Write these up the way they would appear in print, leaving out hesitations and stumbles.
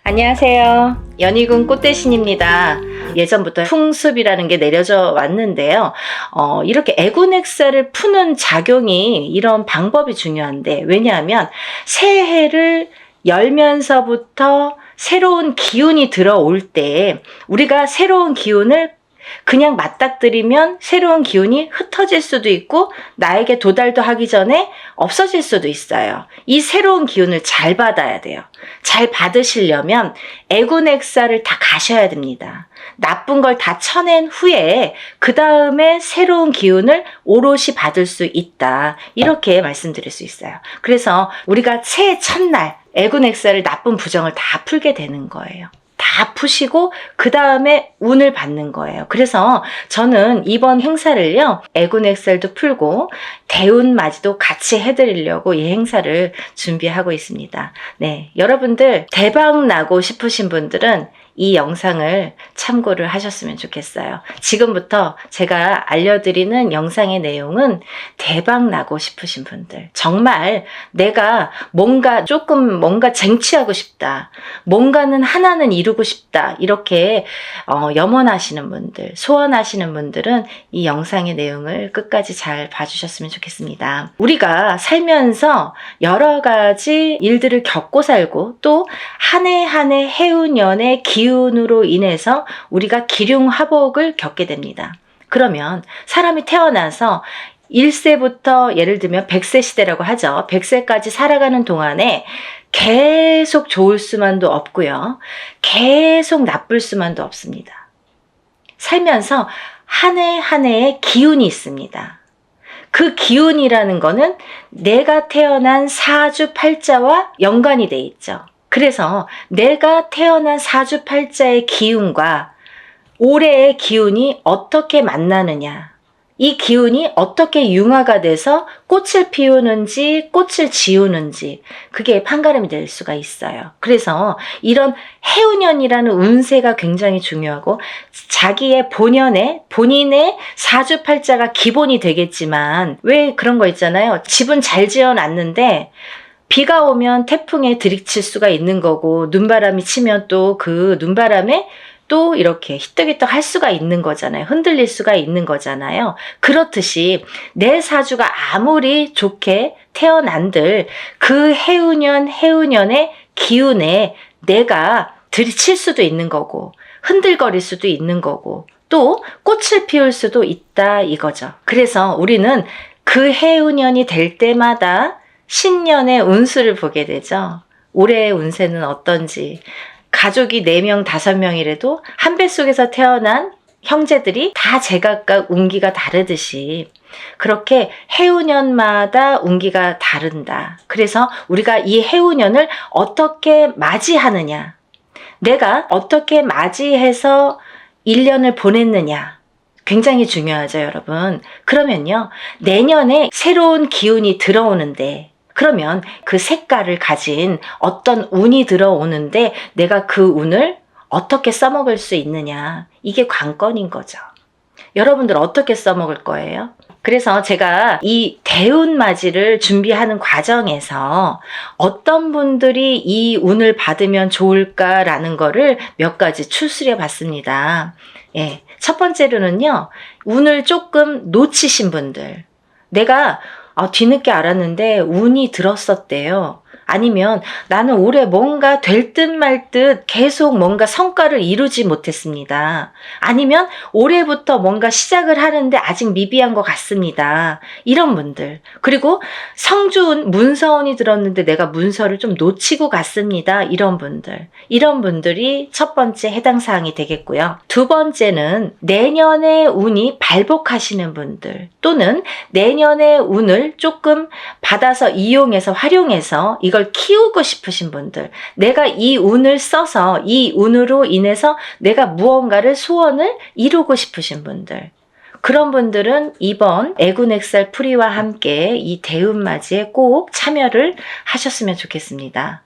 안녕하세요. 연희군 꽃대신입니다. 예전부터 풍습이라는 게 내려져 왔는데요. 이렇게 애군액살을 푸는 작용이 이런 방법이 중요한데, 왜냐하면 새해를 열면서부터 새로운 기운이 들어올 때 우리가 새로운 기운을 그냥 맞닥뜨리면 새로운 기운이 흩어질 수도 있고 나에게 도달도 하기 전에 없어질 수도 있어요. 이 새로운 기운을 잘 받아야 돼요. 잘 받으시려면 애군액살을 다 가셔야 됩니다. 나쁜 걸 다 쳐낸 후에 그 다음에 새로운 기운을 오롯이 받을 수 있다. 이렇게 말씀드릴 수 있어요. 그래서 우리가 새해 첫날 애군액살을 나쁜 부정을 다 풀게 되는 거예요. 다 푸시고 그 다음에 운을 받는 거예요. 그래서 저는 이번 행사를요, 애군액살도 풀고 대운맞이도 같이 해드리려고 이 행사를 준비하고 있습니다. 네, 여러분들 대박 나고 싶으신 분들은 이 영상을 참고를 하셨으면 좋겠어요. 지금부터 제가 알려드리는 영상의 내용은 대박 나고 싶으신 분들, 정말 내가 뭔가 쟁취하고 싶다, 뭔가는 하나는 이루고 싶다, 이렇게 염원하시는 분들, 소원하시는 분들은 이 영상의 내용을 끝까지 잘 봐주셨으면 좋겠습니다. 우리가 살면서 여러 가지 일들을 겪고 살고 또 한 해 한 해 해운년의 기운으로 인해서 우리가 기륭화복을 겪게 됩니다. 그러면 사람이 태어나서 1세부터 예를 들면 100세 시대라고 하죠. 100세까지 살아가는 동안에 계속 좋을 수만도 없고요. 계속 나쁠 수만도 없습니다. 살면서 한 해 한 해의 기운이 있습니다. 그 기운이라는 거는 내가 태어난 사주팔자와 연관이 돼 있죠. 그래서 내가 태어난 사주팔자의 기운과 올해의 기운이 어떻게 만나느냐, 이 기운이 어떻게 융화가 돼서 꽃을 피우는지 꽃을 지우는지, 그게 판가름이 될 수가 있어요. 그래서 이런 해운년이라는 운세가 굉장히 중요하고, 자기의 본인의 사주팔자가 기본이 되겠지만, 왜 그런 거 있잖아요. 집은 잘 지어놨는데 비가 오면 태풍에 들이칠 수가 있는 거고, 눈바람이 치면 또 그 눈바람에 또 이렇게 히떡히떡 할 수가 있는 거잖아요. 흔들릴 수가 있는 거잖아요. 그렇듯이 내 사주가 아무리 좋게 태어난들 그 해운년의 기운에 내가 들이칠 수도 있는 거고, 흔들거릴 수도 있는 거고, 또 꽃을 피울 수도 있다 이거죠. 그래서 우리는 그 해운년이 될 때마다 신년의 운수를 보게 되죠. 올해의 운세는 어떤지. 가족이 4명, 5명이라도 한 뱃속에서 태어난 형제들이 다 제각각 운기가 다르듯이 그렇게 해운년마다 운기가 다른다. 그래서 우리가 이 해운년을 어떻게 맞이하느냐, 내가 어떻게 맞이해서 1년을 보냈느냐, 굉장히 중요하죠, 여러분. 그러면요, 내년에 새로운 기운이 들어오는데, 그러면 그 색깔을 가진 어떤 운이 들어오는데 내가 그 운을 어떻게 써먹을 수 있느냐, 이게 관건인 거죠. 여러분들 어떻게 써먹을 거예요? 그래서 제가 이 대운맞이를 준비하는 과정에서 어떤 분들이 이 운을 받으면 좋을까라는 거를 몇 가지 추스려 봤습니다. 예, 첫 번째로는요, 운을 조금 놓치신 분들, 내가 뒤늦게 알았는데 운이 들었었대요. 아니면 나는 올해 뭔가 될 듯 말 듯 계속 뭔가 성과를 이루지 못했습니다. 아니면 올해부터 뭔가 시작을 하는데 아직 미비한 것 같습니다. 이런 분들. 그리고 성주운, 문서운이 들었는데 내가 문서를 좀 놓치고 갔습니다. 이런 분들. 이런 분들이 첫 번째 해당 사항이 되겠고요. 두 번째는 내년의 운이 발복하시는 분들, 또는 내년의 운을 조금 받아서 이용해서 활용해서 이걸 키우고 싶으신 분들, 내가 이 운을 써서 이 운으로 인해서 내가 무언가를 소원을 이루고 싶으신 분들, 그런 분들은 이번 애군액살 풀이와 함께 이 대운맞이에 꼭 참여를 하셨으면 좋겠습니다.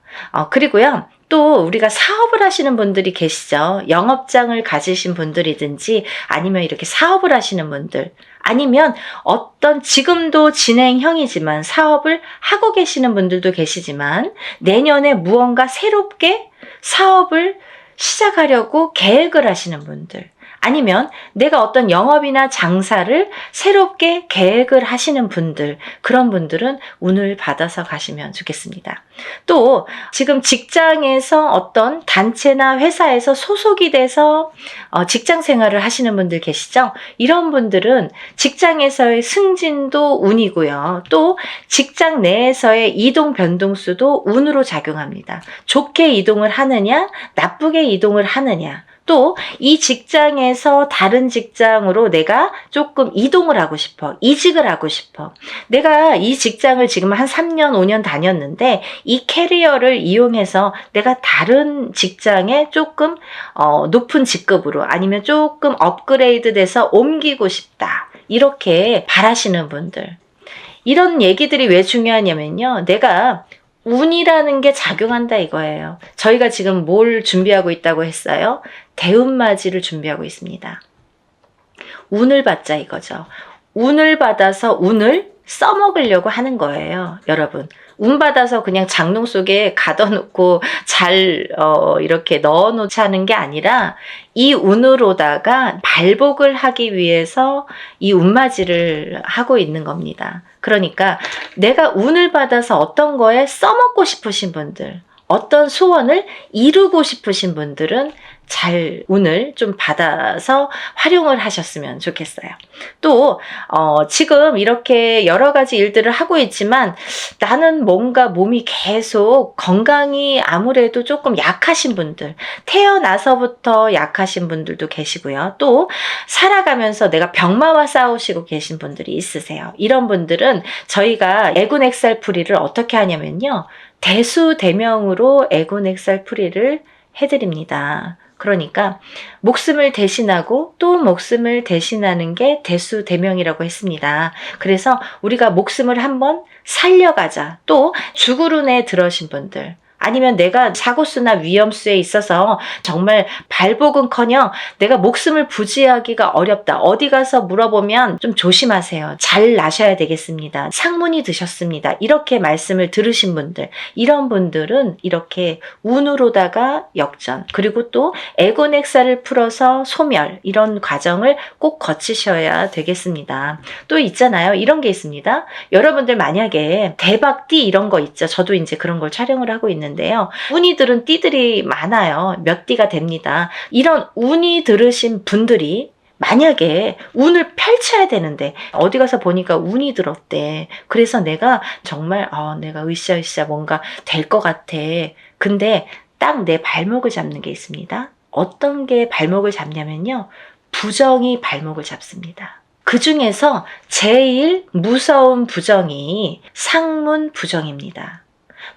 그리고요, 또 우리가 사업을 하시는 분들이 계시죠. 영업장을 가지신 분들이든지 아니면 이렇게 사업을 하시는 분들, 아니면 어떤 지금도 진행형이지만 사업을 하고 계시는 분들도 계시지만 내년에 무언가 새롭게 사업을 시작하려고 계획을 하시는 분들, 아니면 내가 어떤 영업이나 장사를 새롭게 계획을 하시는 분들, 그런 분들은 운을 받아서 가시면 좋겠습니다. 또 지금 직장에서 어떤 단체나 회사에서 소속이 돼서 직장 생활을 하시는 분들 계시죠? 이런 분들은 직장에서의 승진도 운이고요. 또 직장 내에서의 이동 변동수도 운으로 작용합니다. 좋게 이동을 하느냐, 나쁘게 이동을 하느냐, 또 이 직장에서 다른 직장으로 내가 조금 이동을 하고 싶어, 이직을 하고 싶어. 내가 이 직장을 지금 한 3년, 5년 다녔는데 이 캐리어를 이용해서 내가 다른 직장에 조금 높은 직급으로, 아니면 조금 업그레이드 돼서 옮기고 싶다, 이렇게 바라시는 분들. 이런 얘기들이 왜 중요하냐면요, 내가 운이라는 게 작용한다 이거예요. 저희가 지금 뭘 준비하고 있다고 했어요? 대운맞이를 준비하고 있습니다. 운을 받자 이거죠. 운을 받아서 운을 써먹으려고 하는 거예요, 여러분. 운 받아서 그냥 장롱 속에 가둬놓고 잘 이렇게 넣어놓자는 게 아니라 이 운으로다가 발복을 하기 위해서 이 운맞이를 하고 있는 겁니다. 그러니까 내가 운을 받아서 어떤 거에 써먹고 싶으신 분들, 어떤 소원을 이루고 싶으신 분들은 잘 운을 좀 받아서 활용을 하셨으면 좋겠어요. 또 지금 이렇게 여러 가지 일들을 하고 있지만 나는 뭔가 몸이 계속 건강이 아무래도 조금 약하신 분들, 태어나서부터 약하신 분들도 계시고요. 또 살아가면서 내가 병마와 싸우시고 계신 분들이 있으세요. 이런 분들은 저희가 애군액살풀이를 어떻게 하냐면요, 대수대명으로 애군액살풀이를 해드립니다. 그러니까 목숨을 대신하고 또 목숨을 대신하는 게 대수대명이라고 했습니다. 그래서 우리가 목숨을 한번 살려가자. 또 죽으run에 들어신 분들, 아니면 내가 사고수나 위험수에 있어서 정말 발복은커녕 내가 목숨을 부지하기가 어렵다, 어디 가서 물어보면 좀 조심하세요, 잘 나셔야 되겠습니다, 상문이 드셨습니다, 이렇게 말씀을 들으신 분들, 이런 분들은 이렇게 운으로다가 역전, 그리고 또 애곤액살을 풀어서 소멸, 이런 과정을 꼭 거치셔야 되겠습니다. 또 있잖아요, 이런 게 있습니다. 여러분들 만약에 대박띠 이런 거 있죠. 저도 이제 그런 걸 촬영을 하고 있는데요. 운이 들은 띠들이 많아요. 몇 띠가 됩니다. 이런 운이 들으신 분들이 만약에 운을 펼쳐야 되는데 어디 가서 보니까 운이 들었대. 그래서 내가 정말 내가 으쌰으쌰 뭔가 될 것 같아. 근데 딱 내 발목을 잡는 게 있습니다. 어떤 게 발목을 잡냐면요, 부정이 발목을 잡습니다. 그 중에서 제일 무서운 부정이 상문 부정입니다.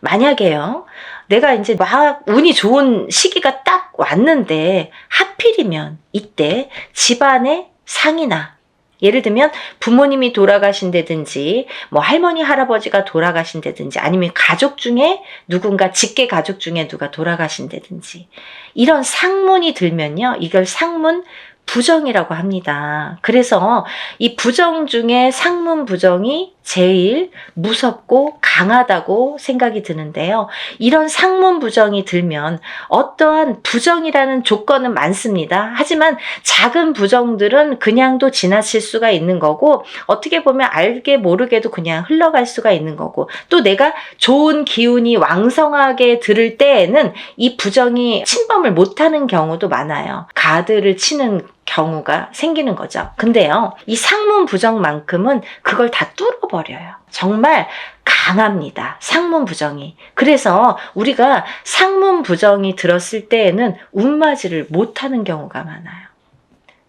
만약에요, 내가 이제 막 운이 좋은 시기가 딱 왔는데 하필이면 이때 집안에 상이나, 예를 들면 부모님이 돌아가신다든지 뭐 할머니 할아버지가 돌아가신다든지, 아니면 가족 중에 누군가, 직계 가족 중에 누가 돌아가신다든지, 이런 상문이 들면요, 이걸 상문 부정이라고 합니다. 그래서 이 부정 중에 상문 부정이 제일 무섭고 강하다고 생각이 드는데요. 이런 상문 부정이 들면 어떠한 부정이라는 조건은 많습니다. 하지만 작은 부정들은 그냥도 지나칠 수가 있는 거고, 어떻게 보면 알게 모르게도 그냥 흘러갈 수가 있는 거고, 또 내가 좋은 기운이 왕성하게 들을 때에는 이 부정이 침범을 못하는 경우도 많아요. 가드를 치는 경우가 생기는 거죠. 근데요, 이 상문 부정만큼은 그걸 다 뚫어버려요. 정말 강합니다, 상문 부정이. 그래서 우리가 상문 부정이 들었을 때에는 운맞이를 못하는 경우가 많아요.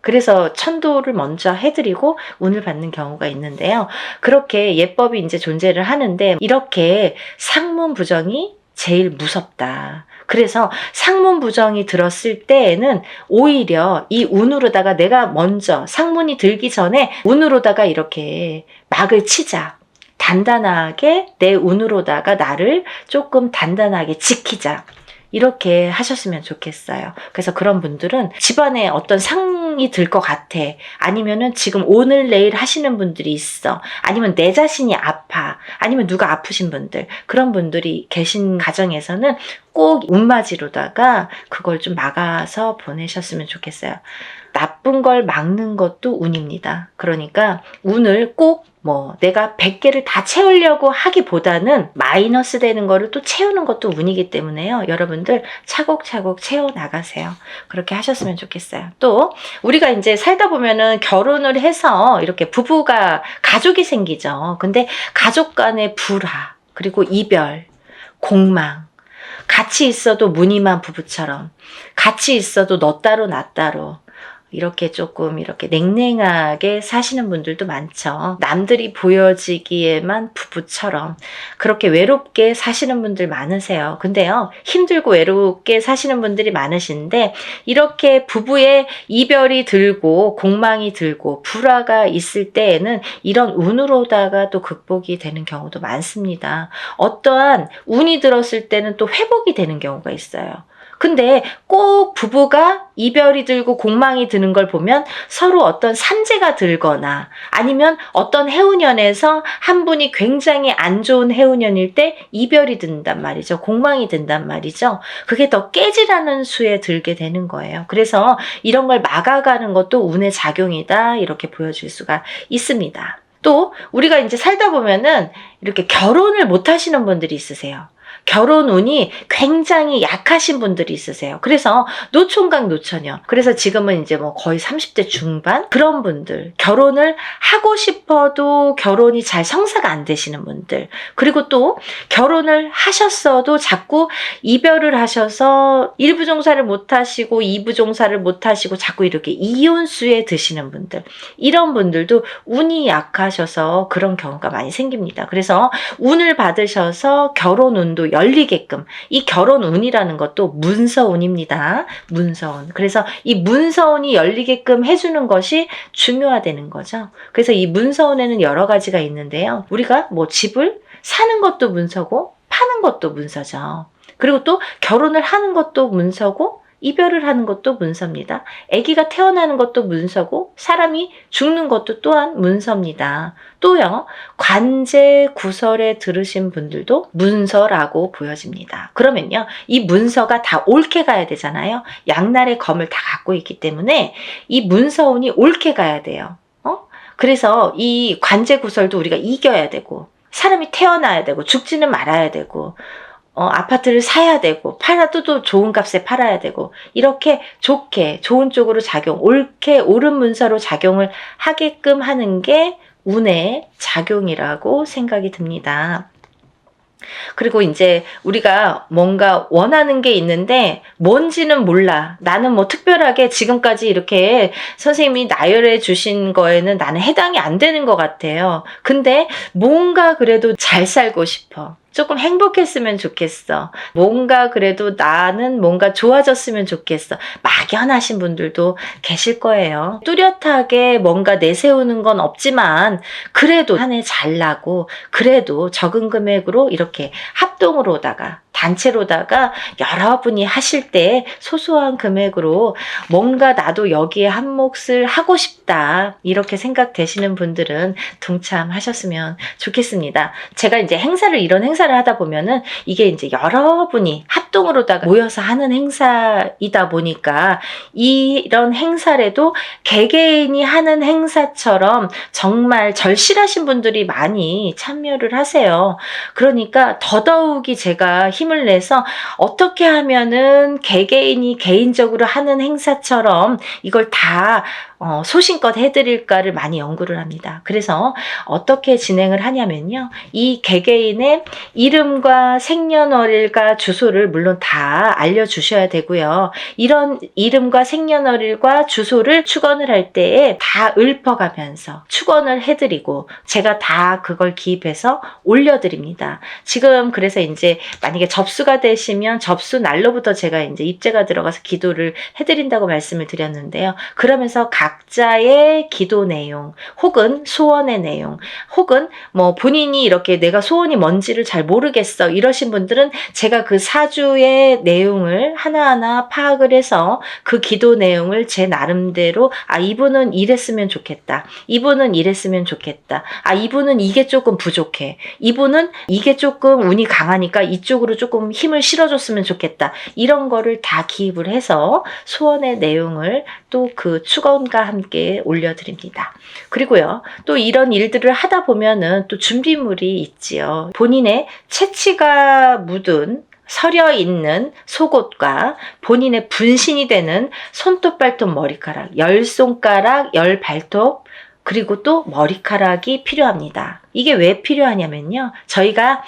그래서 천도를 먼저 해드리고 운을 받는 경우가 있는데요. 그렇게 예법이 이제 존재를 하는데, 이렇게 상문 부정이 제일 무섭다. 그래서 상문 부정이 들었을 때에는 오히려 이 운으로다가 내가 먼저, 상문이 들기 전에 운으로다가 이렇게 막을 치자. 단단하게 내 운으로다가 나를 조금 단단하게 지키자. 이렇게 하셨으면 좋겠어요. 그래서 그런 분들은 집안에 어떤 병이 들 것 같아. 아니면은 지금 오늘 내일 하시는 분들이 있어. 아니면 내 자신이 아파. 아니면 누가 아프신 분들. 그런 분들이 계신 가정에서는 꼭 운맞이로다가 그걸 좀 막아서 보내셨으면 좋겠어요. 나쁜 걸 막는 것도 운입니다. 그러니까 운을 꼭 내가 100개를 다 채우려고 하기보다는 마이너스 되는 거를 또 채우는 것도 운이기 때문에요. 여러분들 차곡차곡 채워나가세요. 그렇게 하셨으면 좋겠어요. 또 우리가 이제 살다 보면은 결혼을 해서 이렇게 부부가 가족이 생기죠. 근데 가족 간의 불화, 그리고 이별, 공망, 같이 있어도 무늬만 부부처럼, 같이 있어도 너 따로 나 따로, 이렇게 조금 이렇게 냉랭하게 사시는 분들도 많죠. 남들이 보여지기에만 부부처럼 그렇게 외롭게 사시는 분들 많으세요. 근데요, 힘들고 외롭게 사시는 분들이 많으신데 이렇게 부부의 이별이 들고 공망이 들고 불화가 있을 때에는 이런 운으로다가 또 극복이 되는 경우도 많습니다. 어떠한 운이 들었을 때는 또 회복이 되는 경우가 있어요. 근데 꼭 부부가 이별이 들고 공망이 드는 걸 보면 서로 어떤 산재가 들거나 아니면 어떤 해운년에서 한 분이 굉장히 안 좋은 해운년일 때 이별이 든단 말이죠. 공망이 든단 말이죠. 그게 더 깨지라는 수에 들게 되는 거예요. 그래서 이런 걸 막아가는 것도 운의 작용이다, 이렇게 보여줄 수가 있습니다. 또 우리가 이제 살다 보면은 이렇게 결혼을 못 하시는 분들이 있으세요. 결혼 운이 굉장히 약하신 분들이 있으세요. 그래서 노총각 노처녀. 그래서 지금은 이제 거의 30대 중반 그런 분들, 결혼을 하고 싶어도 결혼이 잘 성사가 안 되시는 분들, 그리고 또 결혼을 하셨어도 자꾸 이별을 하셔서 1부 종사를 못 하시고 2부 종사를 못 하시고 자꾸 이렇게 이혼수에 드시는 분들, 이런 분들도 운이 약하셔서 그런 경우가 많이 생깁니다. 그래서 운을 받으셔서 결혼 운도 열리게끔, 이 결혼 운이라는 것도 문서운입니다. 문서운. 그래서 이 문서운이 열리게끔 해주는 것이 중요하다는 거죠. 그래서 이 문서운에는 여러 가지가 있는데요. 우리가 집을 사는 것도 문서고 파는 것도 문서죠. 그리고 또 결혼을 하는 것도 문서고 이별을 하는 것도 문서입니다. 아기가 태어나는 것도 문서고 사람이 죽는 것도 또한 문서입니다. 또요, 관제 구설에 들으신 분들도 문서라고 보여집니다. 그러면요, 이 문서가 다 옳게 가야 되잖아요. 양날의 검을 다 갖고 있기 때문에 이 문서운이 옳게 가야 돼요. 그래서 이 관제 구설도 우리가 이겨야 되고, 사람이 태어나야 되고, 죽지는 말아야 되고, 아파트를 사야 되고, 팔아도 또 좋은 값에 팔아야 되고, 이렇게 좋게, 좋은 쪽으로 옳게, 옳은 문서로 작용을 하게끔 하는 게 운의 작용이라고 생각이 듭니다. 그리고 이제 우리가 뭔가 원하는 게 있는데 뭔지는 몰라. 나는 특별하게 지금까지 이렇게 선생님이 나열해 주신 거에는 나는 해당이 안 되는 것 같아요. 근데 뭔가 그래도 잘 살고 싶어. 조금 행복했으면 좋겠어. 뭔가 그래도 나는 뭔가 좋아졌으면 좋겠어. 막연하신 분들도 계실 거예요. 뚜렷하게 뭔가 내세우는 건 없지만 그래도 한 해 잘 나고, 그래도 적은 금액으로 이렇게 합동으로다가 단체로다가 여러분이 하실 때 소소한 금액으로 뭔가 나도 여기에 한 몫을 하고 싶다, 이렇게 생각되시는 분들은 동참하셨으면 좋겠습니다. 제가 이제 이런 행사를 하다 보면은 이게 이제 여러분이 합동으로다가 모여서 하는 행사이다 보니까 이런 행사라도 개개인이 하는 행사처럼 정말 절실하신 분들이 많이 참여를 하세요. 그러니까 더더욱이 제가 힘을 내서 어떻게 하면은 개개인이 개인적으로 하는 행사처럼 이걸 다 소신껏 해드릴까를 많이 연구를 합니다. 그래서 어떻게 진행을 하냐면요, 이 개개인의 이름과 생년월일과 주소를 물론 다 알려주셔야 되고요. 이런 이름과 생년월일과 주소를 축원을 할 때에 다 읊어가면서 축원을 해드리고 제가 다 그걸 기입해서 올려드립니다. 지금 그래서 이제 만약에 접수가 되시면 접수 날로부터 제가 이제 입제가 들어가서 기도를 해드린다고 말씀을 드렸는데요. 그러면서 각 각자의 기도 내용, 혹은 소원의 내용, 혹은 뭐 본인이 이렇게 내가 소원이 뭔지를 잘 모르겠어 이러신 분들은 제가 그 사주의 내용을 하나하나 파악을 해서 그 기도 내용을 제 나름대로 이분은 이랬으면 좋겠다. 이분은 이랬으면 좋겠다. 이분은 이게 조금 부족해. 이분은 이게 조금 운이 강하니까 이쪽으로 조금 힘을 실어줬으면 좋겠다. 이런 거를 다 기입을 해서 소원의 내용을 또 그 축원과 함께 올려드립니다. 그리고요, 또 이런 일들을 하다 보면은 또 준비물이 있지요. 본인의 채취가 묻은 서려 있는 속옷과 본인의 분신이 되는 손톱, 발톱, 머리카락, 10손가락, 10발톱, 그리고 또 머리카락이 필요합니다. 이게 왜 필요하냐면요. 저희가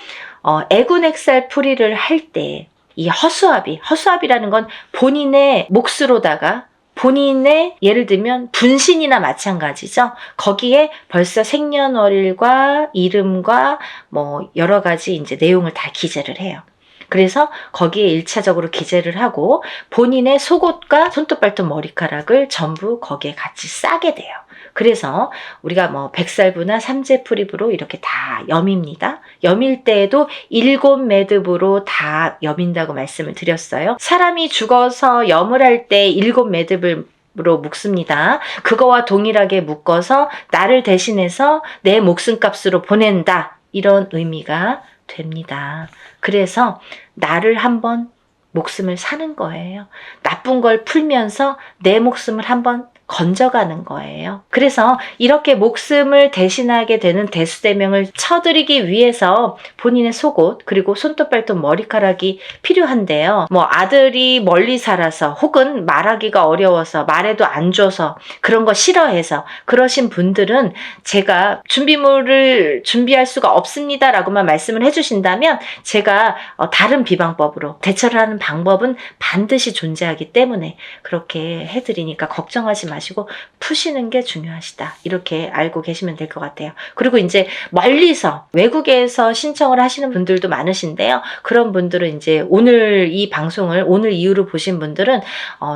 애군액살 풀이를 할 때 이 허수아비라는 건 본인의 몫으로다가 본인의 예를 들면 분신이나 마찬가지죠. 거기에 벌써 생년월일과 이름과 뭐 여러 가지 이제 내용을 다 기재를 해요. 그래서 거기에 1차적으로 기재를 하고 본인의 속옷과 손톱, 발톱, 머리카락을 전부 거기에 같이 싸게 돼요. 그래서 우리가 뭐 백살부나 삼재풀입으로 이렇게 다 염입니다. 염일 때에도 7매듭으로 다 염인다고 말씀을 드렸어요. 사람이 죽어서 염을 할 때 7매듭을 로 묶습니다. 그거와 동일하게 묶어서 나를 대신해서 내 목숨값으로 보낸다. 이런 의미가 됩니다. 그래서 나를 한번 목숨을 사는 거예요. 나쁜 걸 풀면서 내 목숨을 한번 건져가는 거예요. 그래서 이렇게 목숨을 대신하게 되는 대수대명을 쳐드리기 위해서 본인의 속옷 그리고 손톱, 발톱, 머리카락이 필요한데요. 뭐 아들이 멀리 살아서 혹은 말하기가 어려워서 말해도 안 줘서 그런 거 싫어해서 그러신 분들은 제가 준비물을 준비할 수가 없습니다 라고만 말씀을 해주신다면 제가 다른 비방법으로 대처를 하는 방법은 반드시 존재하기 때문에 그렇게 해드리니까 걱정하지 마시고 푸시는 게 중요하시다. 이렇게 알고 계시면 될 것 같아요. 그리고 이제 멀리서 외국에서 신청을 하시는 분들도 많으신데요. 그런 분들은 이제 오늘 이 방송을 오늘 이후로 보신 분들은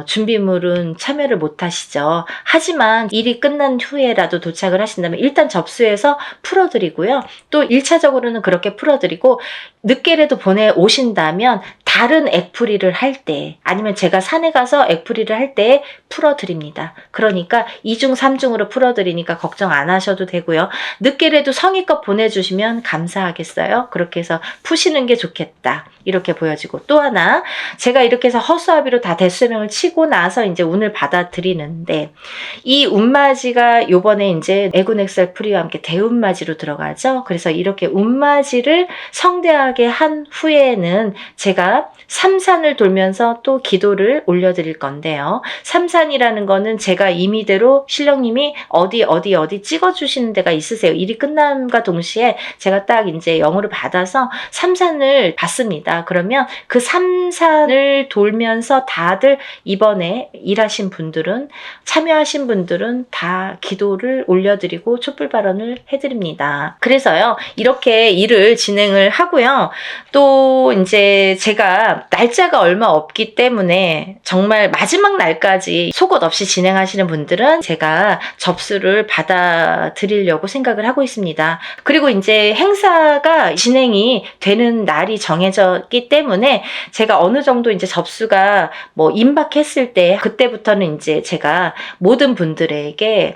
준비물은 참여를 못 하시죠. 하지만 일이 끝난 후에라도 도착을 하신다면 일단 접수해서 풀어드리고요. 또 1차적으로는 그렇게 풀어드리고 늦게라도 보내오신다면 다른 액풀이를 할 때 아니면 제가 산에 가서 액풀이를 할 때 풀어드립니다. 그러니까 2중 3중으로 풀어드리니까 걱정 안 하셔도 되고요. 늦게라도 성의껏 보내주시면 감사하겠어요. 그렇게 해서 푸시는 게 좋겠다. 이렇게 보여지고 또 하나 제가 이렇게 해서 허수아비로 다 대수명을 치고 나서 이제 운을 받아들이는데 이 운맞이가 요번에 이제 애군액살 풀이와 함께 대운맞이로 들어가죠. 그래서 이렇게 운맞이를 성대하게 한 후에는 제가 삼산을 돌면서 또 기도를 올려드릴 건데요. 삼산이라는 거는 제가 임의대로 신령님이 어디 찍어주시는 데가 있으세요. 일이 끝남과 동시에 제가 딱 이제 영으로 받아서 삼산을 받습니다. 그러면 그 삼산을 돌면서 다들 이번에 일하신 분들은 참여하신 분들은 다 기도를 올려드리고 촛불 발언을 해드립니다. 그래서요 이렇게 일을 진행을 하고요. 또 이제 제가 날짜가 얼마 없기 때문에 정말 마지막 날까지 속옷 없이 진행하시는 분들은 제가 접수를 받아드리려고 생각을 하고 있습니다. 그리고 이제 행사가 진행이 되는 날이 정해졌기 때문에 제가 어느 정도 이제 접수가 뭐 임박했을 때 그때부터는 이제 제가 모든 분들에게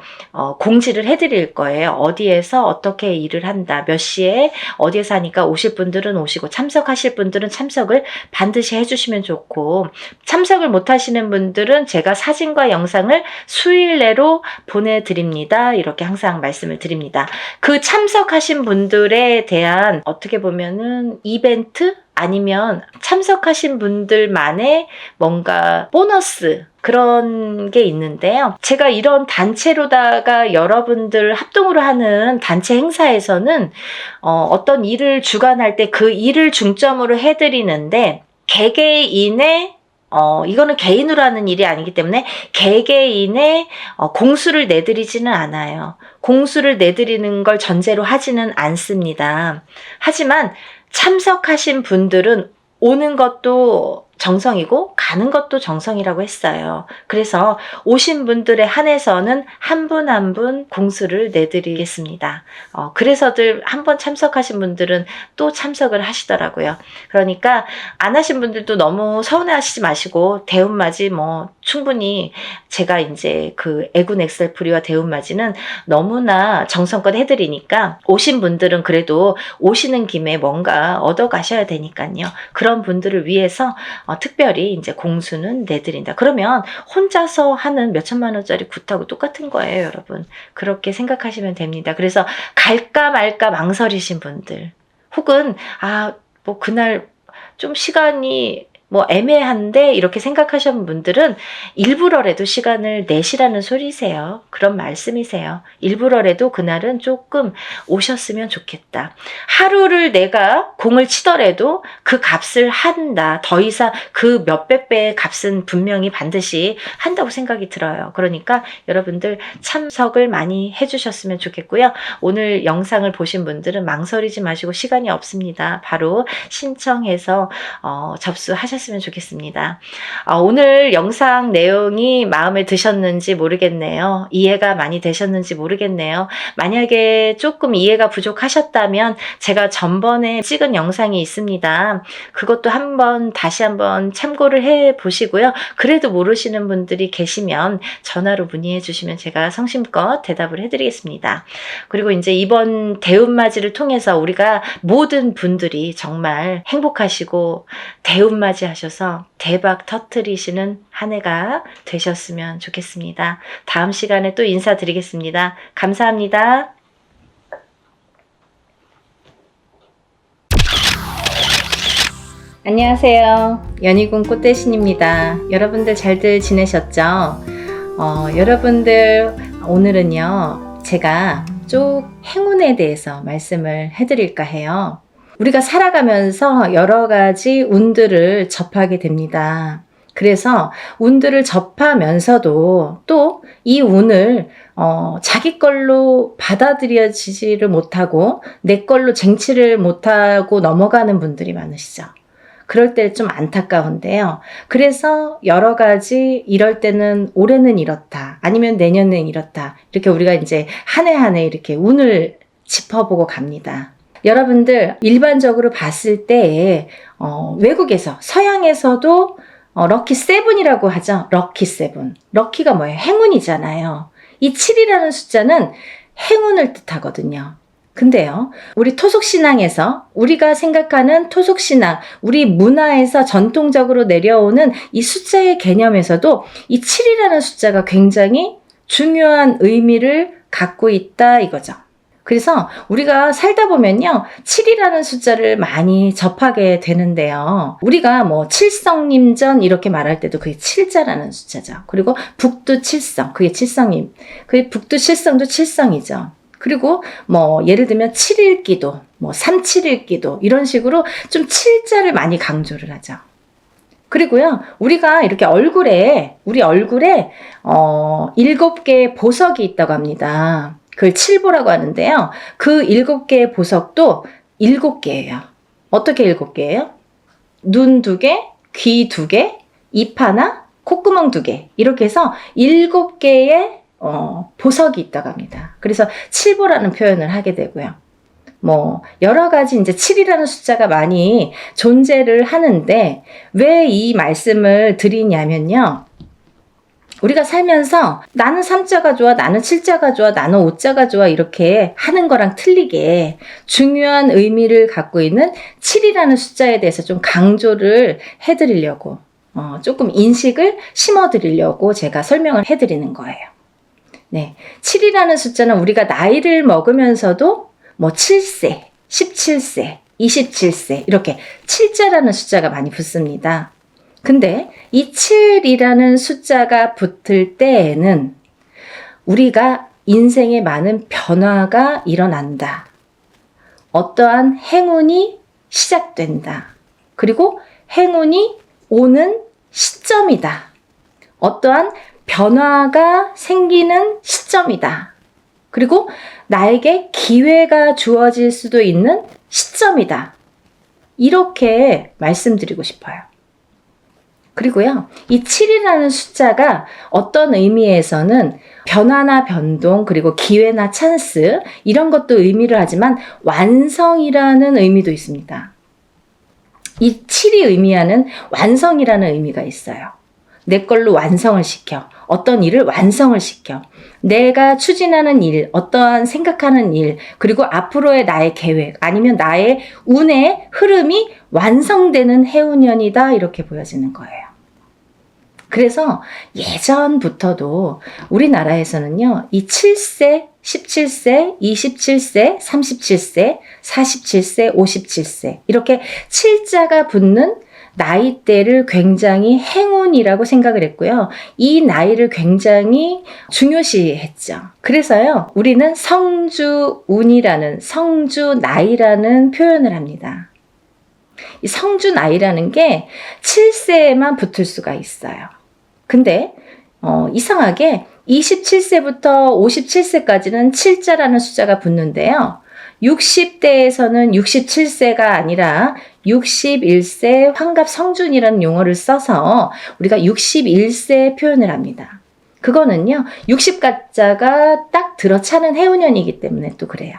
공지를 해드릴 거예요. 어디에서 어떻게 일을 한다, 몇 시에 어디에서 하니까 오실 분들은 오시고 참석하실 분들은 참석을 반드시 해주시면 좋고 참석을 못 하시는 분들은 제가 사진과 영상을 수일 내로 보내드립니다. 이렇게 항상 말씀을 드립니다. 그 참석하신 분들에 대한 어떻게 보면은 이벤트? 아니면 참석하신 분들만의 뭔가 보너스 그런 게 있는데요. 제가 이런 단체로다가 여러분들 합동으로 하는 단체 행사에서는 어떤 일을 주관할 때 그 일을 중점으로 해드리는데 개개인의 이거는 개인으로 하는 일이 아니기 때문에 개개인의 공수를 내드리지는 않아요. 공수를 내드리는 걸 전제로 하지는 않습니다. 하지만 참석하신 분들은 오는 것도 정성이고 가는 것도 정성이라고 했어요. 그래서 오신 분들에 한해서는 한 분 한 분 공수를 내드리겠습니다. 그래서들 한번 참석하신 분들은 또 참석을 하시더라고요. 그러니까 안 하신 분들도 너무 서운해하시지 마시고 대운맞이 뭐 충분히 제가 이제 그 애군 엑셀프리와 대운맞이는 너무나 정성껏 해드리니까 오신 분들은 그래도 오시는 김에 뭔가 얻어 가셔야 되니까요. 그런 분들을 위해서 특별히 이제 공수는 내드린다. 그러면 혼자서 하는 몇천만 원짜리 굿하고 똑같은 거예요, 여러분. 그렇게 생각하시면 됩니다. 그래서 갈까 말까 망설이신 분들, 혹은 뭐 그날 좀 시간이 뭐 애매한데 이렇게 생각하시는 분들은 일부러라도 시간을 내시라는 소리세요. 그런 말씀이세요. 일부러라도 그날은 조금 오셨으면 좋겠다. 하루를 내가 공을 치더라도 그 값을 한다. 더 이상 그 몇백 배의 값은 분명히 반드시 한다고 생각이 들어요. 그러니까 여러분들 참석을 많이 해주셨으면 좋겠고요. 오늘 영상을 보신 분들은 망설이지 마시고, 시간이 없습니다. 바로 신청해서 접수하셨으면 좋겠습니다. 오늘 영상 내용이 마음에 드셨는지 모르겠네요. 이해가 많이 되셨는지 모르겠네요. 만약에 조금 이해가 부족하셨다면 제가 전번에 찍은 영상이 있습니다. 그것도 다시 한번 참고를 해 보시고요. 그래도 모르시는 분들이 계시면 전화로 문의해 주시면 제가 성심껏 대답을 해드리겠습니다. 그리고 이제 이번 대운맞이를 통해서 우리가 모든 분들이 정말 행복하시고 대운맞이 하셔서 대박 터뜨리시는 한 해가 되셨으면 좋겠습니다. 다음 시간에 또 인사드리겠습니다. 감사합니다. 안녕하세요. 연희군 꽃대신입니다. 여러분들 잘들 지내셨죠? 여러분들 오늘은요, 제가 쪽 행운에 대해서 말씀을 해드릴까 해요. 우리가 살아가면서 여러 가지 운들을 접하게 됩니다. 그래서 운들을 접하면서도 또 이 운을 자기 걸로 받아들여지지를 못하고 내 걸로 쟁취를 못하고 넘어가는 분들이 많으시죠. 그럴 때 좀 안타까운데요. 그래서 여러 가지 이럴 때는 올해는 이렇다, 아니면 내년엔 이렇다, 이렇게 우리가 이제 한 해 한 해 이렇게 운을 짚어보고 갑니다. 여러분들 일반적으로 봤을 때 외국에서, 서양에서도 럭키 세븐이라고 하죠. 럭키 세븐. 럭키가 뭐예요? 행운이잖아요. 이 7이라는 숫자는 행운을 뜻하거든요. 근데요, 우리 토속신앙에서, 우리가 생각하는 토속신앙, 우리 문화에서 전통적으로 내려오는 이 숫자의 개념에서도 이 7이라는 숫자가 굉장히 중요한 의미를 갖고 있다 이거죠. 그래서 우리가 살다 보면요, 7이라는 숫자를 많이 접하게 되는데요. 우리가 뭐 칠성림전 이렇게 말할 때도 그게 7자라는 숫자죠. 그리고 북두칠성, 그게 칠성임. 그 북두칠성도 칠성이죠. 그리고 뭐 예를 들면 7일기도, 뭐 371기도 이런 식으로 좀 7자를 많이 강조를 하죠. 그리고요, 우리가 이렇게 우리 얼굴에 7개의 보석이 있다고 합니다. 그걸 칠보라고 하는데요. 그 7개의 보석도 7개예요. 어떻게 7개예요? 눈 2개, 귀 2개, 입 하나, 콧구멍 2개, 이렇게 해서 7개의 보석이 있다고 합니다. 그래서 칠보라는 표현을 하게 되고요. 뭐 여러 가지 이제 7이라는 숫자가 많이 존재를 하는데, 왜 이 말씀을 드리냐면요, 우리가 살면서 나는 3자가 좋아, 나는 7자가 좋아, 나는 5자가 좋아 이렇게 하는 거랑 틀리게 중요한 의미를 갖고 있는 7이라는 숫자에 대해서 좀 강조를 해드리려고, 조금 인식을 심어드리려고 제가 설명을 해드리는 거예요. 네, 7이라는 숫자는 우리가 나이를 먹으면서도 뭐 7세, 17세, 27세 이렇게 7자라는 숫자가 많이 붙습니다. 근데 이 7이라는 숫자가 붙을 때에는 우리가 인생에 많은 변화가 일어난다. 어떠한 행운이 시작된다. 그리고 행운이 오는 시점이다. 어떠한 변화가 생기는 시점이다. 그리고 나에게 기회가 주어질 수도 있는 시점이다. 이렇게 말씀드리고 싶어요. 그리고요, 이 7이라는 숫자가 어떤 의미에서는 변화나 변동, 그리고 기회나 찬스, 이런 것도 의미를 하지만 완성이라는 의미도 있습니다. 이 7이 의미하는 완성이라는 의미가 있어요. 내 걸로 완성을 시켜. 어떤 일을 완성을 시켜. 내가 추진하는 일, 어떠한 생각하는 일, 그리고 앞으로의 나의 계획, 아니면 나의 운의 흐름이 완성되는 해운년이다, 이렇게 보여지는 거예요. 그래서 예전부터도 우리나라에서는요, 이 7세, 17세, 27세, 37세, 47세, 57세, 이렇게 7자가 붙는 나이대를 굉장히 행운이라고 생각을 했고요. 이 나이를 굉장히 중요시했죠. 그래서요, 우리는 성주운이라는, 성주나이라는 표현을 합니다. 이 성주나이라는 게 7세에만 붙을 수가 있어요. 근데 이상하게 27세부터 57세까지는 7자라는 숫자가 붙는데요. 60대에서는 67세가 아니라 61세 환갑성준이라는 용어를 써서 우리가 61세 표현을 합니다. 그거는요, 60가자가 딱 들어차는 해운년이기 때문에 또 그래요.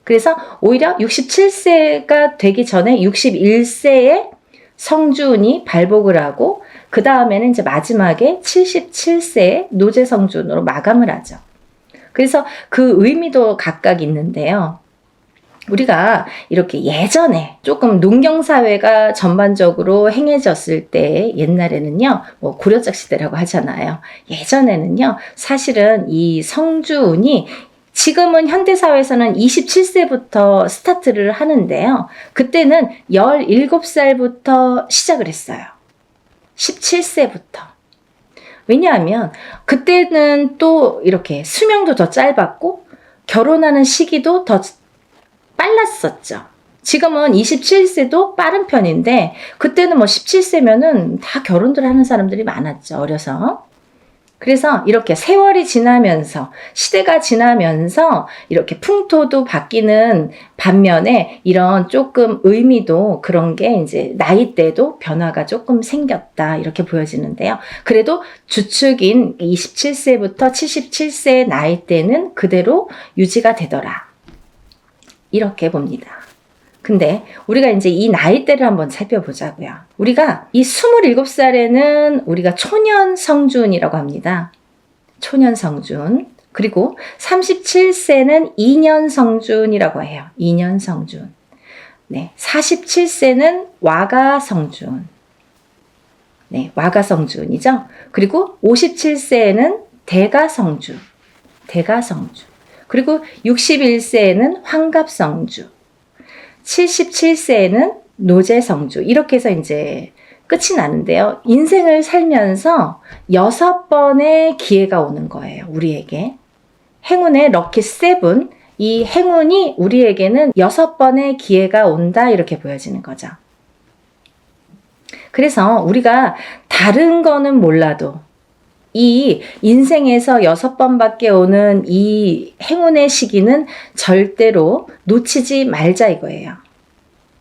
그래서 오히려 67세가 되기 전에 61세에 성준이 발복을 하고, 그 다음에는 이제 마지막에 77세에 노제성준으로 마감을 하죠. 그래서 그 의미도 각각 있는데요. 우리가 이렇게 예전에 조금 농경사회가 전반적으로 행해졌을 때, 옛날에는요, 뭐 고려적 시대라고 하잖아요. 예전에는요, 사실은 이 성주운이, 지금은 현대사회에서는 27세부터 스타트를 하는데요. 그때는 17살부터 시작을 했어요. 17세부터. 왜냐하면 그때는 또 이렇게 수명도 더 짧았고 결혼하는 시기도 더 빨랐었죠. 지금은 27세도 빠른 편인데 그때는 뭐 17세면은 다 결혼들 하는 사람들이 많았죠. 어려서. 그래서 이렇게 세월이 지나면서, 시대가 지나면서 이렇게 풍토도 바뀌는 반면에 이런 조금 의미도, 그런 게 이제 나이대도 변화가 조금 생겼다, 이렇게 보여지는데요. 그래도 주축인 27세부터 77세의 나이대는 그대로 유지가 되더라, 이렇게 봅니다. 근데 우리가 이제 이 나이대를 한번 살펴보자고요. 우리가 이 27살에는 우리가 초년성준이라고 합니다. 초년성준. 그리고 37세는 2년성준이라고 해요. 2년성준. 네, 47세는 와가성준. 네, 와가성준이죠. 그리고 57세에는 대가성준. 대가성준. 그리고 61세에는 환갑성준. 77세에는 노제성주, 이렇게 해서 이제 끝이 나는데요. 인생을 살면서 6번의 기회가 오는 거예요, 우리에게. 행운의 럭키 7, 이 행운이 우리에게는 6번의 기회가 온다, 이렇게 보여지는 거죠. 그래서 우리가 다른 거는 몰라도 이 인생에서 6번밖에 오는 이 행운의 시기는 절대로 놓치지 말자, 이거예요.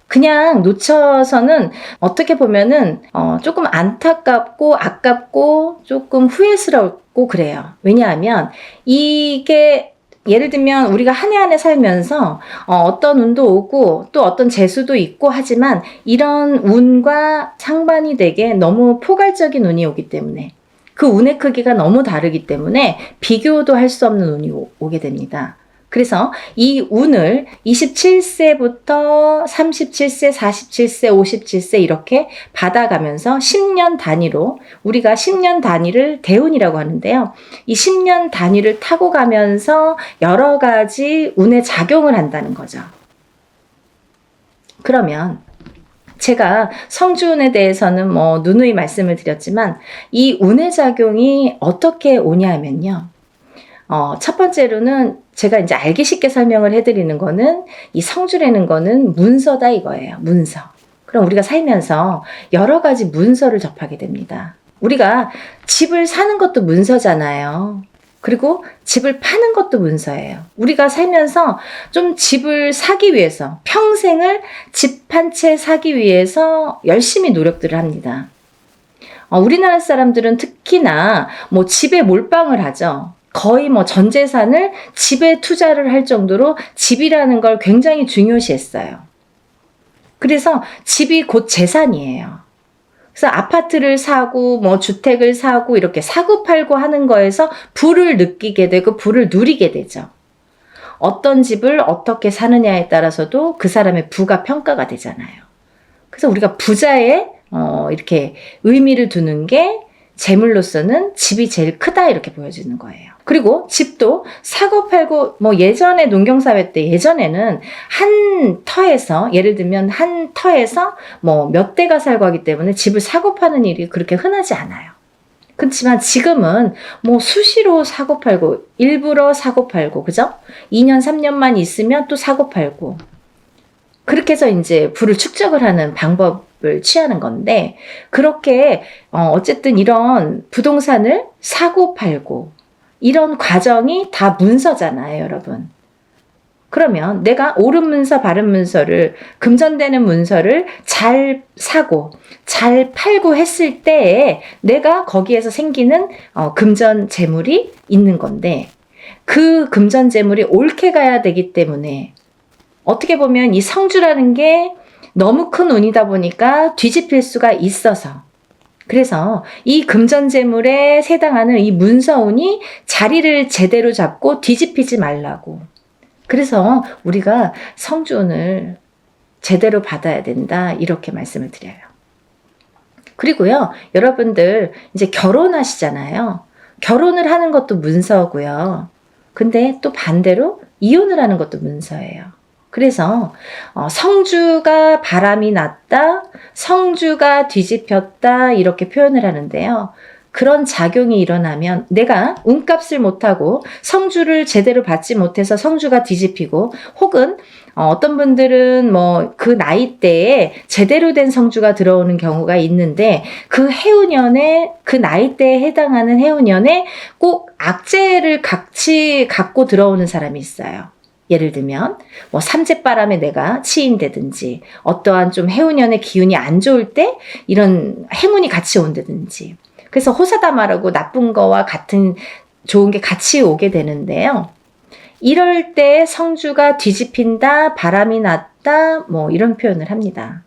그냥 놓쳐서는 어떻게 보면은 조금 안타깝고 아깝고 조금 후회스럽고 그래요. 왜냐하면 이게, 예를 들면 우리가 한 해 한 해 살면서 어떤 운도 오고 또 어떤 재수도 있고 하지만 이런 운과 상반이 되게 너무 포괄적인 운이 오기 때문에, 그 운의 크기가 너무 다르기 때문에 비교도 할 수 없는 운이 오게 됩니다. 그래서 이 운을 27세부터 37세, 47세, 57세 이렇게 받아가면서 10년 단위로, 우리가 10년 단위를 대운이라고 하는데요. 이 10년 단위를 타고 가면서 여러 가지 운에 작용을 한다는 거죠. 그러면 제가 성주운에 대해서는 뭐 누누이 말씀을 드렸지만 이 운의 작용이 어떻게 오냐면요. 첫 번째로는 제가 이제 알기 쉽게 설명을 해드리는 거는, 이 성주라는 거는 문서다, 이거예요. 문서. 그럼 우리가 살면서 여러 가지 문서를 접하게 됩니다. 우리가 집을 사는 것도 문서잖아요. 그리고 집을 파는 것도 문서예요. 우리가 살면서 좀 집을 사기 위해서, 평생을 집 한 채 사기 위해서 열심히 노력들을 합니다. 우리나라 사람들은 특히나 뭐 집에 몰빵을 하죠. 거의 뭐 전 재산을 집에 투자를 할 정도로 집이라는 걸 굉장히 중요시했어요. 그래서 집이 곧 재산이에요. 그래서 아파트를 사고 뭐 주택을 사고 이렇게 사고 팔고 하는 거에서 부를 느끼게 되고 부를 누리게 되죠. 어떤 집을 어떻게 사느냐에 따라서도 그 사람의 부가 평가가 되잖아요. 그래서 우리가 부자의 이렇게 의미를 두는 게 재물로서는 집이 제일 크다 이렇게 보여지는 거예요. 그리고 집도 사고 팔고 뭐 예전에 농경사회 때 예전에는 한 터에서 예를 들면 한 터에서 뭐 몇 대가 살고 하기 때문에 집을 사고 파는 일이 그렇게 흔하지 않아요. 그렇지만 지금은 뭐 수시로 사고 팔고 일부러 사고 팔고 그죠? 2년 3년만 있으면 또 사고 팔고 그렇게 해서 이제 부를 축적을 하는 방법을 취하는 건데 그렇게 어쨌든 이런 부동산을 사고 팔고 이런 과정이 다 문서잖아요, 여러분. 그러면 내가 옳은 문서, 바른 문서를 금전되는 문서를 잘 사고 잘 팔고 했을 때에 내가 거기에서 생기는 금전 재물이 있는 건데 그 금전 재물이 옳게 가야 되기 때문에 어떻게 보면 이 성주라는 게 너무 큰 운이다 보니까 뒤집힐 수가 있어서 그래서 이 금전재물에 해당하는 이 문서운이 자리를 제대로 잡고 뒤집히지 말라고. 그래서 우리가 성주운을 제대로 받아야 된다 이렇게 말씀을 드려요. 그리고요, 여러분들 이제 결혼하시잖아요. 결혼을 하는 것도 문서고요. 근데 또 반대로 이혼을 하는 것도 문서예요. 그래서 성주가 바람이 났다, 성주가 뒤집혔다 이렇게 표현을 하는데요. 그런 작용이 일어나면 내가 운값을 못하고 성주를 제대로 받지 못해서 성주가 뒤집히고 혹은 어떤 분들은 뭐 그 나이대에 제대로 된 성주가 들어오는 경우가 있는데 그 해운년에 그 나이대에 해당하는 해운년에 꼭 악재를 같이 갖고 들어오는 사람이 있어요. 예를 들면 뭐 삼재바람에 내가 치인다든지 어떠한 좀 해운년의 기운이 안 좋을 때 이런 행운이 같이 온다든지 그래서 호사다마라고 나쁜 거와 같은 좋은 게 같이 오게 되는데요. 이럴 때 성주가 뒤집힌다, 바람이 났다 뭐 이런 표현을 합니다.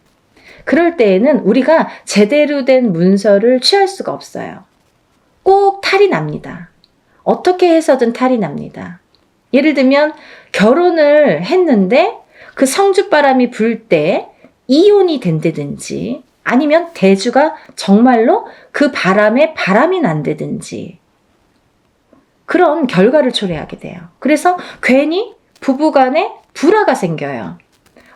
그럴 때에는 우리가 제대로 된 문서를 취할 수가 없어요. 꼭 탈이 납니다. 어떻게 해서든 탈이 납니다. 예를 들면 결혼을 했는데 그 성주바람이 불 때 이혼이 된다든지 아니면 대주가 정말로 그 바람에 바람이 난다든지 그런 결과를 초래하게 돼요. 그래서 괜히 부부간에 불화가 생겨요.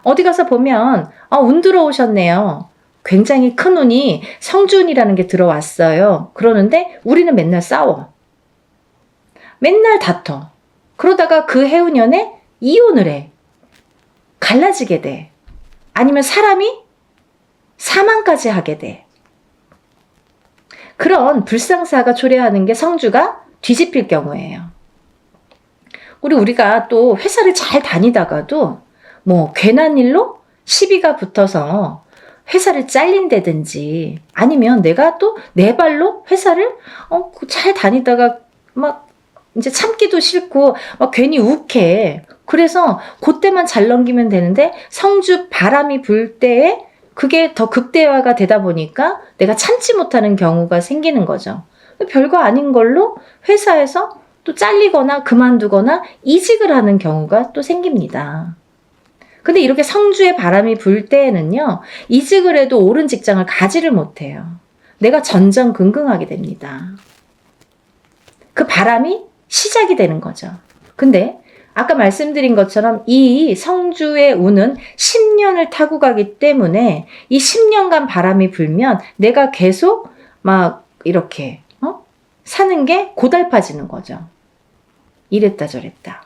어디 가서 보면 운 들어오셨네요. 굉장히 큰 운이 성주운이라는 게 들어왔어요. 그러는데 우리는 맨날 싸워. 맨날 다퉈. 그러다가 그 해운년에 이혼을 해. 갈라지게 돼. 아니면 사람이 사망까지 하게 돼. 그런 불상사가 초래하는 게 성주가 뒤집힐 경우예요. 우리가 또 회사를 잘 다니다가도 뭐 괜한 일로 시비가 붙어서 회사를 잘린다든지 아니면 내가 또 내 발로 회사를 잘 다니다가 막 이제 참기도 싫고 막 괜히 욱해. 그래서 그때만 잘 넘기면 되는데 성주 바람이 불 때에 그게 더 극대화가 되다 보니까 내가 참지 못하는 경우가 생기는 거죠. 별거 아닌 걸로 회사에서 또 잘리거나 그만두거나 이직을 하는 경우가 또 생깁니다. 근데 이렇게 성주의 바람이 불 때에는요, 이직을 해도 옳은 직장을 가지를 못해요. 내가 전전긍긍하게 됩니다. 그 바람이 시작이 되는 거죠. 근데 아까 말씀드린 것처럼 이 성주의 운은 10년을 타고 가기 때문에 이 10년간 바람이 불면 내가 계속 막 이렇게 사는 게 고달파지는 거죠. 이랬다 저랬다.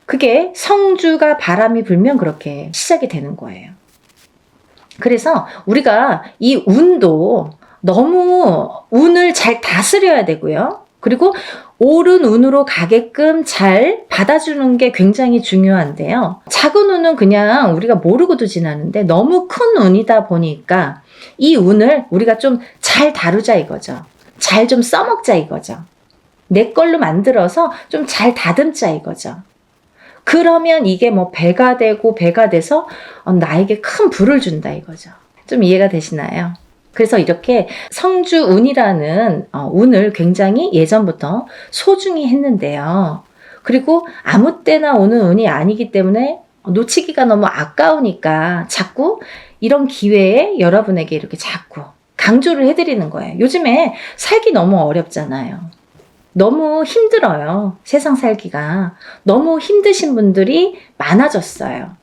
그게 성주가 바람이 불면 그렇게 시작이 되는 거예요. 그래서 우리가 이 운도 너무 운을 잘 다스려야 되고요. 그리고 옳은 운으로 가게끔 잘 받아주는 게 굉장히 중요한데요. 작은 운은 그냥 우리가 모르고도 지나는데 너무 큰 운이다 보니까 이 운을 우리가 좀 잘 다루자 이거죠. 잘 좀 써먹자 이거죠. 내 걸로 만들어서 좀 잘 다듬자 이거죠. 그러면 이게 뭐 배가 되고 배가 돼서 나에게 큰 부를 준다 이거죠. 좀 이해가 되시나요? 그래서 이렇게 성주운이라는 운을 굉장히 예전부터 소중히 했는데요. 그리고 아무 때나 오는 운이 아니기 때문에 놓치기가 너무 아까우니까 자꾸 이런 기회에 여러분에게 이렇게 자꾸 강조를 해드리는 거예요. 요즘에 살기 너무 어렵잖아요. 너무 힘들어요. 세상 살기가. 너무 힘드신 분들이 많아졌어요.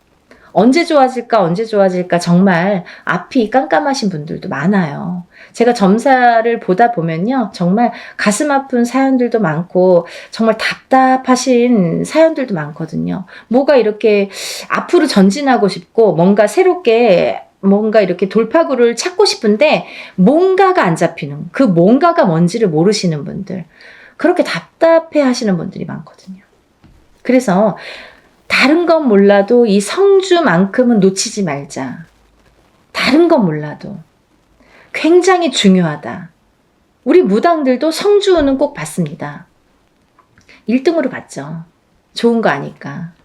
언제 좋아질까, 언제 좋아질까 정말 앞이 깜깜하신 분들도 많아요. 제가 점사를 보다 보면요. 정말 가슴 아픈 사연들도 많고 정말 답답하신 사연들도 많거든요. 뭐가 이렇게 앞으로 전진하고 싶고 뭔가 새롭게 뭔가 이렇게 돌파구를 찾고 싶은데 뭔가가 안 잡히는, 그 뭔가가 뭔지를 모르시는 분들, 그렇게 답답해 하시는 분들이 많거든요. 그래서 다른 건 몰라도 이 성주만큼은 놓치지 말자. 다른 건 몰라도 굉장히 중요하다. 우리 무당들도 성주는 꼭 받습니다. 1등으로 받죠. 좋은 거 아니까.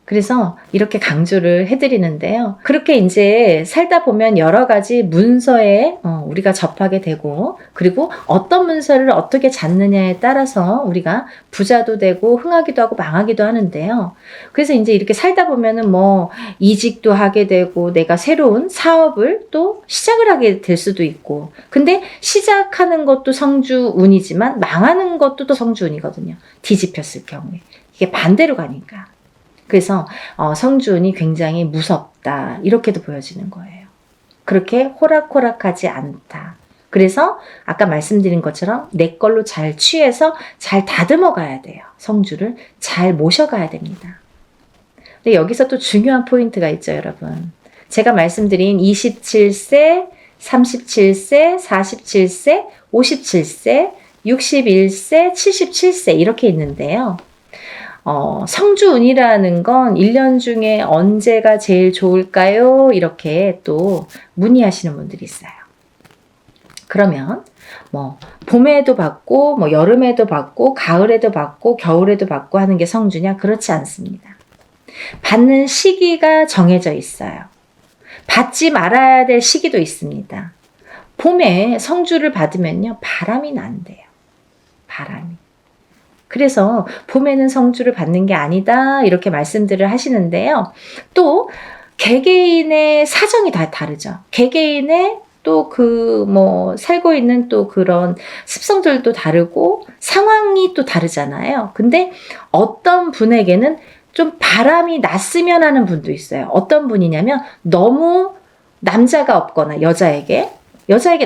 그래서 이렇게 강조를 해드리는데요. 그렇게 이제 살다 보면 여러 가지 문서에 우리가 접하게 되고, 그리고 어떤 문서를 어떻게 잡느냐에 따라서 우리가 부자도 되고 흥하기도 하고 망하기도 하는데요. 그래서 이제 이렇게 살다 보면은 뭐 이직도 하게 되고 내가 새로운 사업을 또 시작을 하게 될 수도 있고, 근데 시작하는 것도 성주운이지만 망하는 것도 또 성주운이거든요. 뒤집혔을 경우에. 이게 반대로 가니까. 그래서 성주운이 굉장히 무섭다 이렇게도 보여지는 거예요. 그렇게 호락호락하지 않다. 그래서 아까 말씀드린 것처럼 내 걸로 잘 취해서 잘 다듬어 가야 돼요. 성주를 잘 모셔가야 됩니다. 근데 여기서 또 중요한 포인트가 있죠, 여러분. 제가 말씀드린 27세, 37세, 47세, 57세, 61세, 77세 이렇게 있는데요. 성주운이라는 건 1년 중에 언제가 제일 좋을까요? 이렇게 또 문의하시는 분들이 있어요. 그러면 뭐 봄에도 받고 뭐 여름에도 받고 가을에도 받고 겨울에도 받고 하는 게 성주냐? 그렇지 않습니다. 받는 시기가 정해져 있어요. 받지 말아야 될 시기도 있습니다. 봄에 성주를 받으면요. 바람이 난대요. 바람이. 그래서 봄에는 성주를 받는 게 아니다 이렇게 말씀들을 하시는데요. 또 개개인의 사정이 다 다르죠. 개개인의 또 그 뭐 살고 있는 또 그런 습성들도 다르고 상황이 또 다르잖아요. 근데 어떤 분에게는 좀 바람이 났으면 하는 분도 있어요. 어떤 분이냐면 너무 남자가 없거나 여자에게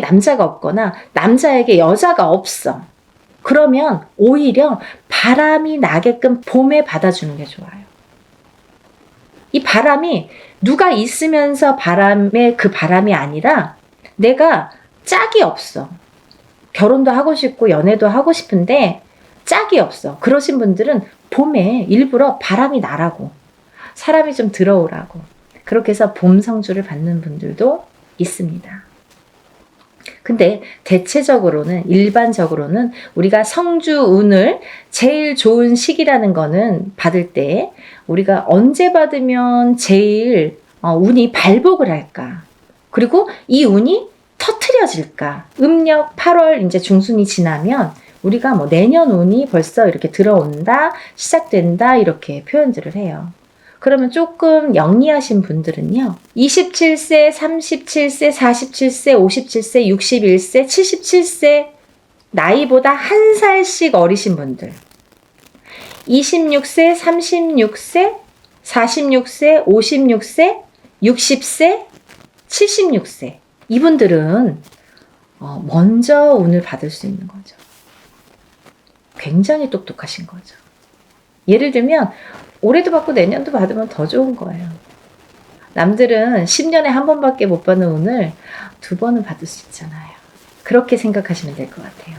남자가 없거나 남자에게 여자가 없어. 그러면 오히려 바람이 나게끔 봄에 받아주는 게 좋아요. 이 바람이 누가 있으면서 바람의 그 바람이 아니라 내가 짝이 없어. 결혼도 하고 싶고 연애도 하고 싶은데 짝이 없어. 그러신 분들은 봄에 일부러 바람이 나라고, 사람이 좀 들어오라고, 그렇게 해서 봄 성주를 받는 분들도 있습니다. 근데 대체적으로는 일반적으로는 우리가 성주운을 제일 좋은 시기라는 거는 받을 때 우리가 언제 받으면 제일 운이 발복을 할까? 그리고 이 운이 터트려질까? 음력 8월 이제 중순이 지나면 우리가 뭐 내년 운이 벌써 이렇게 들어온다, 시작된다 이렇게 표현들을 해요. 그러면 조금 영리하신 분들은요. 27세, 37세, 47세, 57세, 61세, 77세 나이보다 한 살씩 어리신 분들. 26세, 36세, 46세, 56세, 60세, 76세. 이분들은 먼저 운을 받을 수 있는 거죠. 굉장히 똑똑하신 거죠. 예를 들면 올해도 받고 내년도 받으면 더 좋은 거예요. 남들은 10년에 한 번밖에 못 받는 운을 2번은 받을 수 있잖아요. 그렇게 생각하시면 될 것 같아요.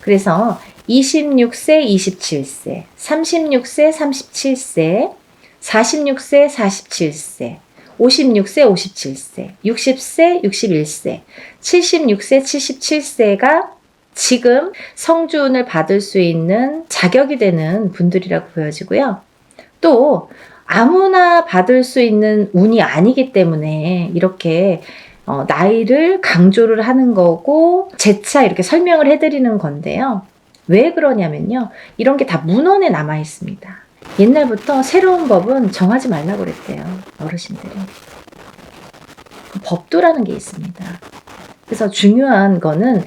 그래서 26세, 27세, 36세, 37세, 46세, 47세, 56세, 57세, 60세, 61세, 76세, 77세가 지금 성주운을 받을 수 있는 자격이 되는 분들이라고 보여지고요. 또 아무나 받을 수 있는 운이 아니기 때문에 이렇게 나이를 강조를 하는 거고 재차 이렇게 설명을 해드리는 건데요. 왜 그러냐면요. 이런 게 다 문헌에 남아 있습니다. 옛날부터 새로운 법은 정하지 말라고 그랬대요. 어르신들이. 법도라는 게 있습니다. 그래서 중요한 거는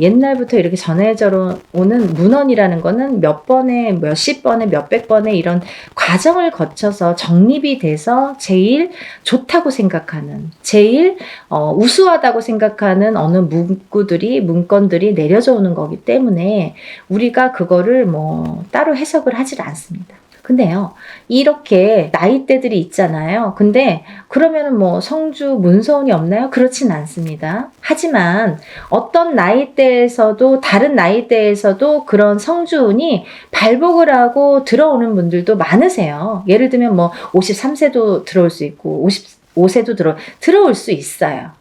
옛날부터 이렇게 전해져 오는 문헌이라는 거는 몇 번에 몇십 번에 몇백 번에 이런 과정을 거쳐서 정립이 돼서 제일 좋다고 생각하는, 제일 우수하다고 생각하는 어느 문건들이 내려져 오는 거기 때문에 우리가 그거를 뭐 따로 해석을 하질 않습니다. 근데요, 이렇게 나이대들이 있잖아요. 근데 그러면은 뭐 성주 문서운이 없나요? 그렇진 않습니다. 하지만 어떤 나이대에서도 다른 나이대에서도 그런 성주운이 발복을 하고 들어오는 분들도 많으세요. 예를 들면 뭐 53세도 들어올 수 있고 55세도 들어올 수 있어요.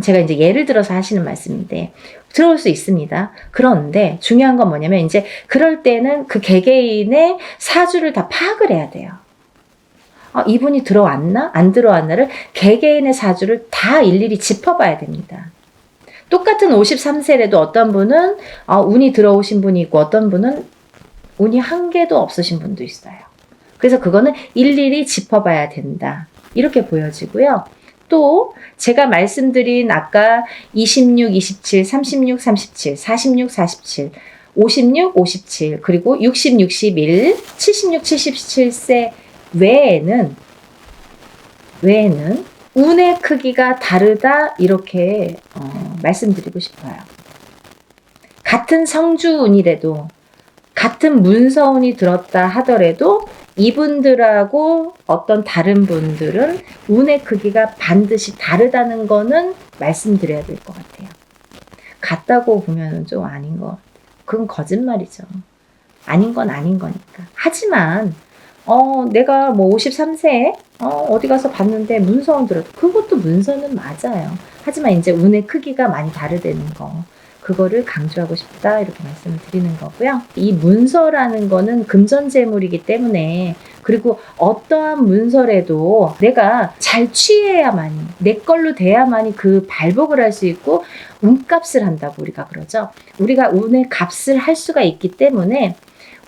제가 이제 예를 들어서 하시는 말씀인데 들어올 수 있습니다. 그런데 중요한 건 뭐냐면 이제 그럴 때는 그 개개인의 사주를 다 파악을 해야 돼요. 이분이 들어왔나? 안 들어왔나를 개개인의 사주를 다 일일이 짚어봐야 됩니다. 똑같은 53세라도 어떤 분은 운이 들어오신 분이 있고 어떤 분은 운이 한 개도 없으신 분도 있어요. 그래서 그거는 일일이 짚어봐야 된다. 이렇게 보여지고요. 또 제가 말씀드린 아까 26, 27, 36, 37, 46, 47, 56, 57 그리고 60, 61, 76, 77세 외에는 운의 크기가 다르다 이렇게 말씀드리고 싶어요. 같은 성주운이라도 같은 문서운이 들었다 하더라도 이분들하고 어떤 다른 분들은 운의 크기가 반드시 다르다는 거는 말씀드려야 될 것 같아요. 같다고 보면 좀 아닌 것 같아요. 그건 거짓말이죠. 아닌 건 아닌 거니까. 하지만 내가 뭐 53세에 어디 가서 봤는데 문서운 들어도 그것도 문서는 맞아요. 하지만 이제 운의 크기가 많이 다르다는 거. 그거를 강조하고 싶다 이렇게 말씀을 드리는 거고요. 이 문서라는 거는 금전재물이기 때문에 그리고 어떠한 문서라도 내가 잘 취해야만이 내 걸로 돼야만이 그 발복을 할 수 있고 운값을 한다고 우리가 그러죠. 우리가 운의 값을 할 수가 있기 때문에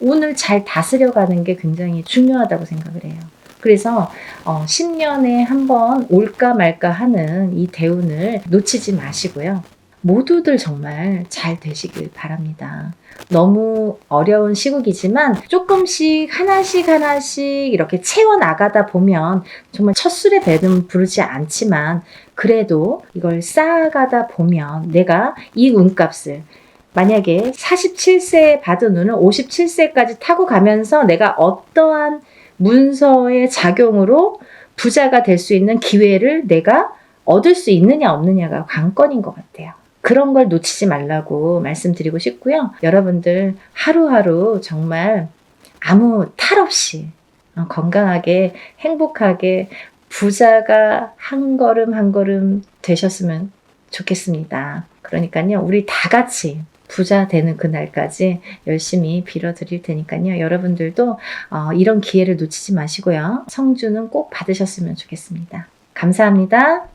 운을 잘 다스려가는 게 굉장히 중요하다고 생각을 해요. 그래서 10년에 한 번 올까 말까 하는 이 대운을 놓치지 마시고요. 모두들 정말 잘 되시길 바랍니다. 너무 어려운 시국이지만 조금씩 하나씩 이렇게 채워나가다 보면 정말 첫 술에 배는 부르지 않지만 그래도 이걸 쌓아가다 보면 내가 이 운값을 만약에 47세에 받은 운을 57세까지 타고 가면서 내가 어떠한 문서의 작용으로 부자가 될 수 있는 기회를 내가 얻을 수 있느냐 없느냐가 관건인 것 같아요. 그런 걸 놓치지 말라고 말씀드리고 싶고요. 여러분들 하루하루 정말 아무 탈 없이 건강하게 행복하게 부자가 한 걸음 한 걸음 되셨으면 좋겠습니다. 그러니까요. 우리 다 같이 부자 되는 그날까지 열심히 빌어드릴 테니까요. 여러분들도 이런 기회를 놓치지 마시고요. 성주는 꼭 받으셨으면 좋겠습니다. 감사합니다.